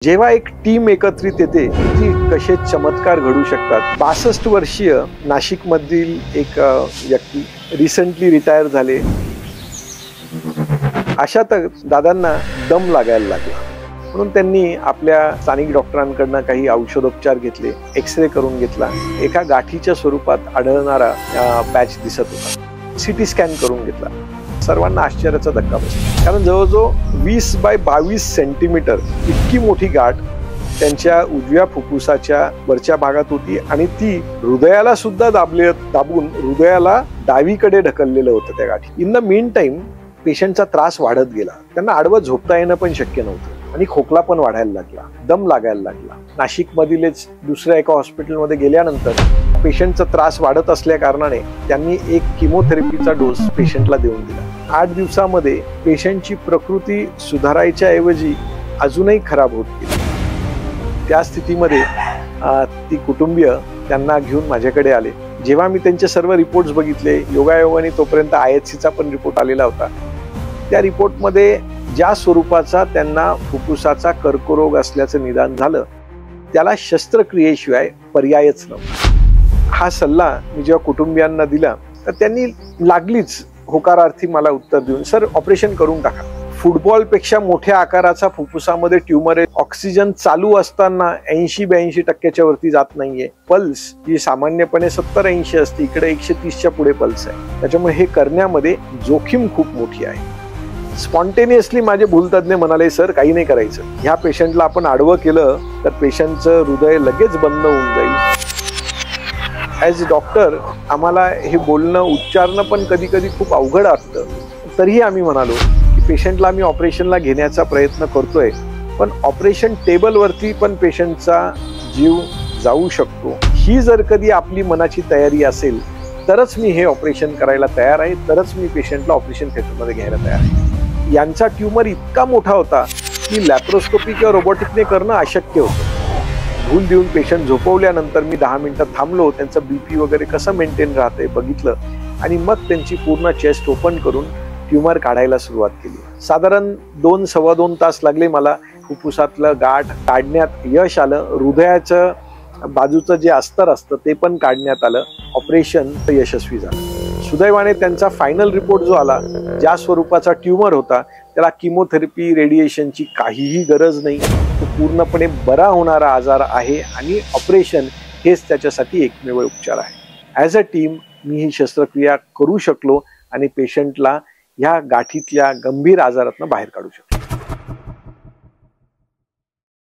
जेव्हा एक टीम एकत्रित येते की कसे चमत्कार घडू शकतात। 62 वर्षीय नाशिक मधील एक व्यक्ती रिसेंटली रिटायर झाले। अशातच दादांना दम लागायला लागला, म्हणून त्यांनी आपल्या स्थानिक डॉक्टरांकडून काही औषधोपचार घेतले, एक्सरे करून घेतला। एका गाठीच्या स्वरूपात आढळणारा पॅच दिसत होता। सीटी स्कॅन करून घेतला। सर्वांना आश्चर्याचा धक्का बसला, कारण जवळजवळ 20 बाय 22 सेंटीमीटर इतकी मोठी गाठ त्यांच्या उजव्या फुफ्फुसाच्या वरच्या भागात होती आणि ती हृदयाला सुद्धा दाबून हृदयाला डावीकडे ढकललेलं होतं त्या गाठी। इन द मीन टाइम पेशंटचा त्रास वाढत गेला। त्यांना आडवं झोपता येणं पण शक्य नव्हतं आणि खोकला पण वाढायला लागला, दम लागायला लागला। नाशिक मधीलच दुसऱ्या एका हॉस्पिटलमध्ये गेल्यानंतर पेशंटचा त्रास वाढत असल्या कारणाने त्यांनी एक किमोथेरपीचा डोस पेशंटला देऊन दिला। 8 दिवसामध्ये पेशंटची प्रकृती सुधारायच्या ऐवजी अजूनही खराब होत गेली। त्या स्थितीमध्ये ती कुटुंबीय त्यांना घेऊन माझ्याकडे आले। जेव्हा मी त्यांचे सर्व रिपोर्ट्स बघितले, योगायोगाने तोपर्यंत IHCचा पण रिपोर्ट आलेला होता। त्या रिपोर्टमध्ये ज्या स्वरूपाचा त्यांना फुफ्फुसाचा कर्करोग असल्याचं निदान झालं, त्याला शस्त्रक्रियेशिवाय पर्यायच नव्हता। हा सल्ला मी जेव्हा कुटुंबियांना दिला तर त्यांनी लागलीच होकारार्थी मला उत्तर देऊन, सर ऑपरेशन करून टाका। फुटबॉल पेक्षा मोठ्या आकाराचा फुफ्फुसामध्ये ट्यूमर आहे। ऑक्सिजन चालू असताना 80-82% वरती जात नाहीये। पल्स जी सामान्यपणे 70-80 असते, इकडे 130च्या पुढे पल्स आहे। त्याच्यामुळे हे करण्यामध्ये जोखीम खूप मोठी आहे। स्पॉन्टेनियसली माझे भूलतज्ञ म्हणाले, सर काही नाही करायचं, ह्या पेशंटला आपण आडवं केलं तर पेशंटचं हृदय लगेच बंद होऊन जाईल। ॲज डॉक्टर आम्हाला हे बोलणं उच्चारणं पण कधी कधी खूप अवघड असतं। तरीही आम्ही म्हणालो की पेशंटला आम्ही ऑपरेशनला घेण्याचा प्रयत्न करतोय, पण ऑपरेशन टेबलवरती पण पेशंटचा जीव जाऊ शकतो। ही जर कधी आपली मनाची तयारी असेल तरच मी हे ऑपरेशन करायला तयार आहे, तरच मी पेशंटला ऑपरेशन थिएटरमध्ये घ्यायला तयार आहे। यांचा ट्यूमर इतका मोठा होता की लॅप्रोस्कोपी किंवा रोबोटिकने करणं अशक्य होतं। भूल देऊन पेशंट झोपवल्यानंतर मी 10 मिनिटं थांबलो, त्यांचं BP वगैरे कसं मेंटेन राहतंय बघितलं आणि मग त्यांची पूर्ण चेस्ट ओपन करून ट्यूमर काढायला सुरुवात केली। साधारण 2-2.25 तास लागले मला फुफ्फुसातलं गाठ काढण्यात यश आलं। हृदयाचं बाजूचं जे अस्तर असतं ते पण काढण्यात आलं। ऑपरेशन यशस्वी झालं। सुदैवाने त्यांचा फायनल रिपोर्ट जो आला, ज्या स्वरूपाचा ट्यूमर होता त्याला किमोथेरपी रेडिएशनची काहीही गरज नाही। तो पूर्णपणे बरा होणारा आजार आहे आणि ऑपरेशन हेच त्याच्यासाठी एकमेव उपचार आहे। ॲज अ टीम मी ही शस्त्रक्रिया करू शकलो आणि पेशंटला ह्या गाठीतल्या गंभीर आजारातून बाहेर काढू शकलो।